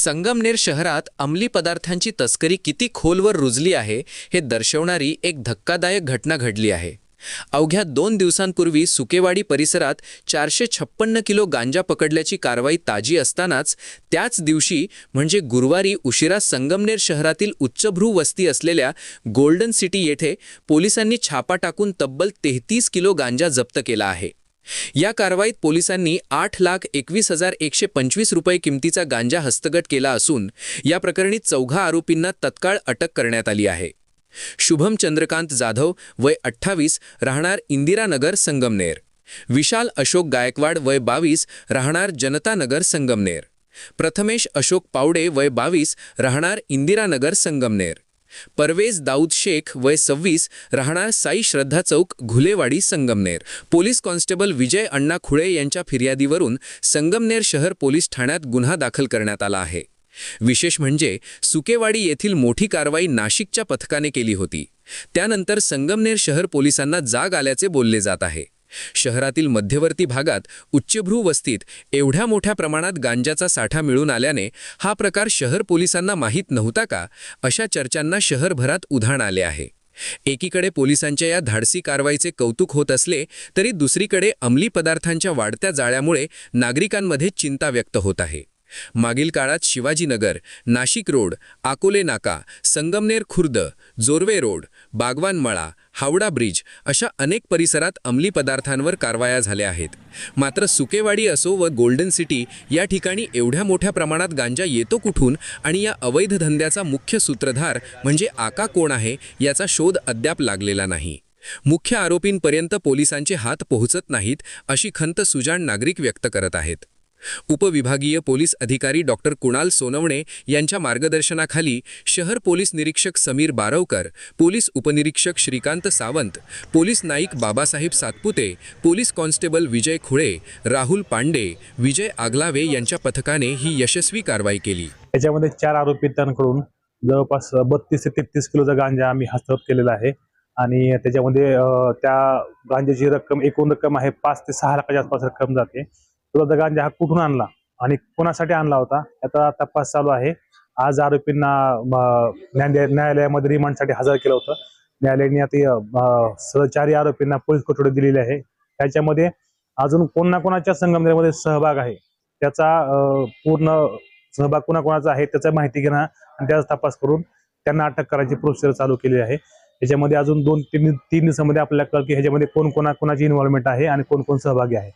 संगमनेर शहरात अंमली पदार्थांची तस्करी किती खोलवर रुजली आहे हे दर्शवणारी एक धक्कादायक घटना घडली आहे। अवघ्या 2 दिवसांपूर्वी सुकेवाडी परिसरात 456 किलो गांजा पकडल्याची कारवाई ताजी असतानाच त्याच दिवशी म्हणजे गुरुवारी उशिरा संगमनेर शहरातील उच्चभ्रू वस्ती असलेल्या गोल्डन सिटी येथे पोलिसांनी छापा टाकून तब्बल 33 किलो गांजा जप्त केला आहे। या कारवाईत पोलिसांनी 8,21,125 रुपये किमतीचा गांजा हस्तगत केला असून या प्रकरणी 4 आरोपींना तत्काळ अटक करण्यात आली आहे। शुभम चंद्रकांत जाधव वय 28 राहणार इंदिरानगर संगमनेर, विशाल अशोक गायकवाड वय 22 राहणार जनतानगर संगमनेर, प्रथमेश अशोक पावडे वय 22 राहणार इंदिरानगर संगमनेर, परवेज दाऊद शेख वय 26 राहणार साई श्रद्धा चौक घुलेवाडी संगमनेर। पोलीस कॉन्स्टेबल विजय अण्णा खुळे यांच्या फिर्यादीवरून संगमनेर शहर पोलीस ठाण्यात गुन्हा दाखल करण्यात आला आहे। विशेष म्हणजे सुकेवाडी येथील मोठी कारवाई नाशिकच्या पथकाने केली होती। त्यानंतर संगमनेर शहर पोलिसांना जाग आल्याचे बोलले जात आहे। शहरातील मध्यवर्ती भागात उच्चभ्रू वस्तीत एवढ्या मोठ्या प्रमाणात गांजाचा साठा मिळून आल्याने हा प्रकार शहर पोलिसांना माहीत नव्हता का, अशा चर्चांना शहरभरात उधाण आले आहे। एकीकडे पोलिसांच्या या धाडसी कारवाईचे कौतुक होत असले तरी दुसरीकडे अंमली पदार्थांच्या वाढत्या जाळ्यामुळे नागरिकांमध्ये चिंता व्यक्त होत आहे। मागील काळात शिवाजीनगर, नाशिक रोड, आकोले नाका, संगमनेर खुर्द, जोर्वे रोड, बागवान मळा, हावडा ब्रिज अशा अनेक परिसरात अंमली पदार्थांवर कारवाया झाल्या आहेत। मात्र सुकेवाडी असो व गोल्डन सिटी या ठिकाणी एवढ्या मोठ्या प्रमाणात गांजा येतो कुठून आणि या अवैध धंद्याचा मुख्य सूत्रधार म्हणजे आका कोण आहे याचा शोध अद्याप लागलेला नाही। मुख्य आरोपींपर्यंत पोलिसांचे हात पोहोचत नाहीत अशी खंत सुजाण नागरिक व्यक्त करत आहेत। उपविभागीय पोलीस अधिकारी डॉक्टर कुणाल सोनवणे यांच्या मार्गदर्शनाखाली शहर पोलीस निरीक्षक समीर बारवकर, पोलीस उपनिरीक्षक श्रीकांत सावंत, पोलीस नाईक बाबासाहेब सातपुते, पोलीस कॉन्स्टेबल विजय खुळे, राहुल पांडे, विजय आगलावे यांच्या पथकाने ही यशस्वी कारवाई केली। याच्यामध्ये 4 आरोपींकडून जवळपास 32 ते 33 किलोचा गांजा आम्ही हस्तगत केलेला आहे आणि त्याच्यामध्ये त्या गांजाची रक्कम एकूण रक्कम आहे 5 ते 6 लाखाच्या आसपास रक्कम जाते। तो गांजा हा कुठून आणला आणि कोणासाठी आणला होता याचा तपास चालू आहे। आज आरोपींना न्यायालयामध्ये रिमांडसाठी हजर केलं होतं। न्यायालयाने आता 4 आरोपींना पोलीस कोठडी दिलेली आहे। त्याच्यामध्ये अजून कोणाकोणाच्या संगमनेरमध्ये सहभाग आहे त्याचा पूर्ण सहभाग कोणाकोणाचा आहे त्याची माहिती घेणं आणि त्याचा तपास करून त्यांना अटक करायची प्रोसिजर चालू केली आहे। याच्यामध्ये अजून 2-3 दिवसांमध्ये आपल्याला कळेल की ह्याच्यामध्ये कोण कोणाची इन्व्हॉल्वमेंट आहे आणि कोण कोण सहभागी आहे।